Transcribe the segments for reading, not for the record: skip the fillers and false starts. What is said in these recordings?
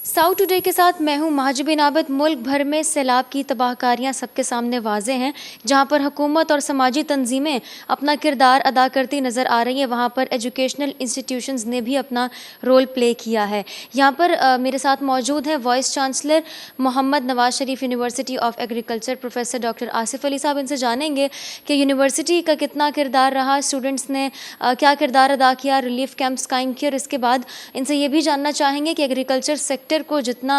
South today के साथ मैं हूं महाजबीन आबिद। मुल्क भर में सैलाब की तबाहकारियां सबके सामने वाज़ेह हैं। जहां पर हुकूमत और समाजी तंजीमें अपना किरदार अदा करती नज़र आ रही हैं, वहां पर एजुकेशनल इंस्टीट्यूशंस ने भी अपना रोल प्ले किया है। यहां पर मेरे साथ मौजूद हैं vice chancellor Mohammad Nawaz Sharif university of agriculture professor doctor Asif Ali sahab. इनसे जानेंगे कि यूनिवर्सिटी का कितना किरदार रहा, स्टूडेंट्स ने क्या किरदार अदा किया, रिलीफ कैंप्स कायम किए, और इसके बाद इनसे ये भी जानना चाहेंगे कि एग्रीकल्चर सेक्टर को जितना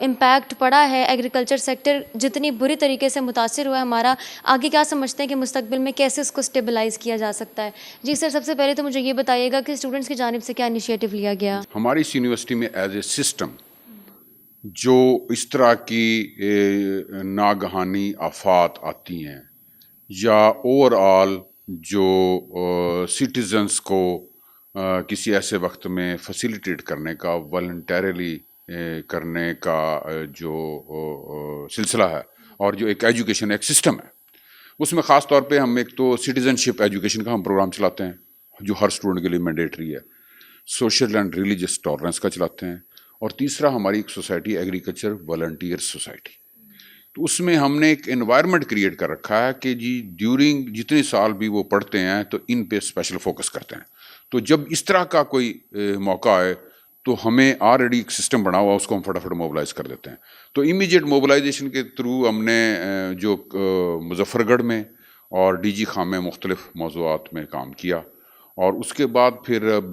इम्पैक्ट पड़ा है, एग्रीकल्चर सेक्टर जितनी बुरी तरीके से मुतासिर हुआ है हमारा, आगे क्या समझते हैं कि मुस्तकबिल में कैसे इसको स्टेबलाइज़ किया जा सकता है। जी सर, सबसे पहले तो मुझे ये बताइएगा कि स्टूडेंट्स की जानिब से क्या इनिशिएटिव लिया गया। हमारी इस यूनिवर्सिटी में एज ए सिस्टम जो इस तरह की नागहानी आफात आती हैं या ओवरऑल जो सिटीजन्स को किसी ऐसे वक्त में फैसिलिटेट करने का, वॉलंटरली करने का जो सिलसिला है और जो एक एजुकेशन एक सिस्टम है, उसमें ख़ास तौर पे हम एक तो सिटीजनशिप एजुकेशन का हम प्रोग्राम चलाते हैं जो हर स्टूडेंट के लिए मैंडेटरी है, सोशल एंड रिलीजियस टॉलरेंस का चलाते हैं, और तीसरा हमारी एक सोसाइटी एग्रीकल्चर वॉलंटियर सोसाइटी। तो उसमें हमने एक एनवायरनमेंट क्रिएट कर रखा है कि जी ड्यूरिंग जितने साल भी वो पढ़ते हैं तो इन पे स्पेशल फोकस करते हैं। तो जब इस तरह का कोई मौका आए तो हमें ऑलरेडी एक सिस्टम बना हुआ, उसको हम फटाफट मोबिलाइज कर देते हैं। तो इमीडिएट मोबिलाइजेशन के थ्रू हमने जो मुजफ्फरगढ़ में और डीजी खां में मुख्तलिफ मौज़ूआत में काम किया, और उसके बाद फिर अब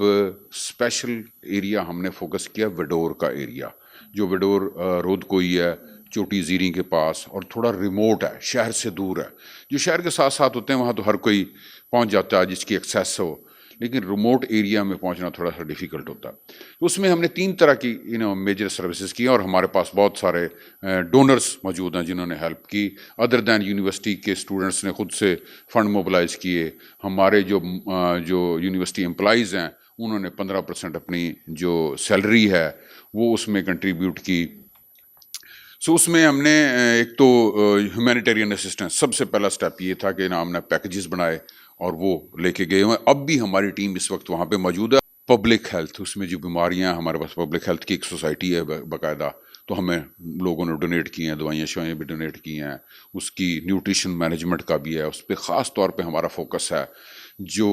स्पेशल एरिया हमने फोकस किया विडोर का एरिया, जो विडोर रोद कोई है, चोटी ज़ीरी के पास, और थोड़ा रिमोट है, शहर से दूर है। जो शहर के साथ साथ होते हैं वहाँ तो हर कोई पहुँच जाता है जिसकी एक्सेस हो, लेकिन रिमोट एरिया में पहुंचना थोड़ा सा डिफ़िकल्ट होता है। उसमें हमने 3 तरह की मेजर सर्विसेज की, और हमारे पास बहुत सारे डोनर्स मौजूद हैं जिन्होंने हेल्प की। अदर दैन यूनिवर्सिटी के स्टूडेंट्स ने खुद से फ़ंड मोबिलाइज़ किए। हमारे जो यूनिवर्सिटी एम्प्लॉइज़ हैं उन्होंने 15% अपनी जो सैलरी है वो उसमें कंट्रीब्यूट की। सो उसमें हमने एक तो ह्यूमैनिटेरियन असिस्टेंस, सबसे पहला स्टेप ये था कि हमने पैकेजेस बनाए और वो लेके गए हुए। अब भी हमारी टीम इस वक्त वहाँ पे मौजूद है। पब्लिक हेल्थ, उसमें जो बीमारियाँ, हमारे पास पब्लिक हेल्थ की एक सोसाइटी है बाकायदा, तो हमें लोगों ने डोनेट की हैं, दवाइयाँ शवाइयाँ भी डोनेट की हैं। उसकी न्यूट्रिशन मैनेजमेंट का भी है, उस पर ख़ास तौर पे हमारा फोकस है। जो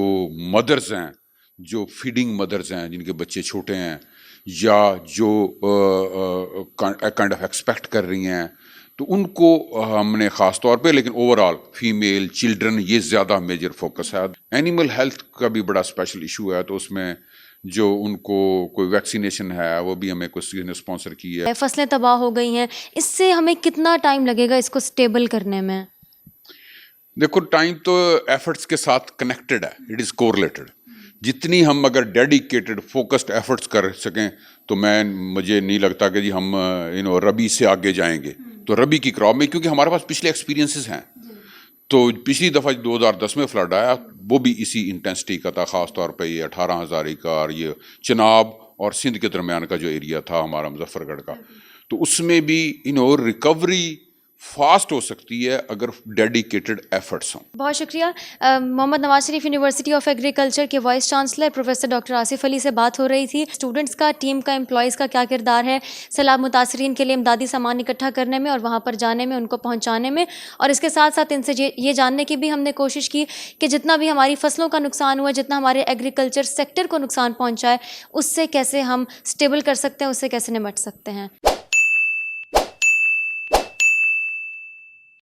मदर्स हैं, जो फीडिंग मदर्स हैं जिनके बच्चे छोटे हैं या जो काइंड ऑफ एक्सपेक्ट कर रही हैं, तो उनको हमने ख़ास तौर पे, लेकिन ओवरऑल फीमेल चिल्ड्रन ये ज़्यादा मेजर फोकस है। एनिमल हेल्थ का भी बड़ा स्पेशल इशू है, तो उसमें जो उनको कोई वैक्सीनेशन है वो भी हमें किसी ने स्पॉन्सर की है। फसलें तबाह हो गई हैं, इससे हमें कितना टाइम लगेगा इसको स्टेबल करने में? देखो, टाइम तो एफर्ट्स के साथ कनेक्टेड है, इट इज़ कोरिलेटेड। जितनी हम अगर डेडिकेटेड फोकस्ड एफर्ट्स कर सकें तो मुझे नहीं लगता कि जी हम रबी से आगे जाएंगे। तो रबी की क्रॉप में, क्योंकि हमारे पास पिछले एक्सपीरियंसेस हैं, तो पिछली दफ़ा 2010 में फ्लड आया वो भी इसी इंटेंसिटी का था, ख़ास तौर पे ये 18,000 एकड़, ये चिनाब और सिंध के दरमियान का जो एरिया था हमारा मुजफ्फरगढ़ का, तो उसमें भी रिकवरी फास्ट हो सकती है अगर डेडिकेटेड एफर्ट्स हों। बहुत शुक्रिया। Mohammad Nawaz Sharif university of agriculture के vice chancellor professor doctor Asif Ali से बात हो रही थी। स्टूडेंट्स का, टीम का, एम्प्लॉयज़ का क्या किरदार है सैलाब मुतासरीन के लिए इमदादी सामान इकट्ठा करने में और वहाँ पर जाने में, उनको पहुँचाने में, और इसके साथ साथ इनसे ये जानने की भी हमने कोशिश की कि जितना भी हमारी फसलों का नुकसान हुआ, जितना हमारे एग्रीकल्चर सेक्टर को नुकसान पहुँचा है, उससे कैसे हम स्टेबल कर सकते हैं, उससे कैसे निपट सकते हैं।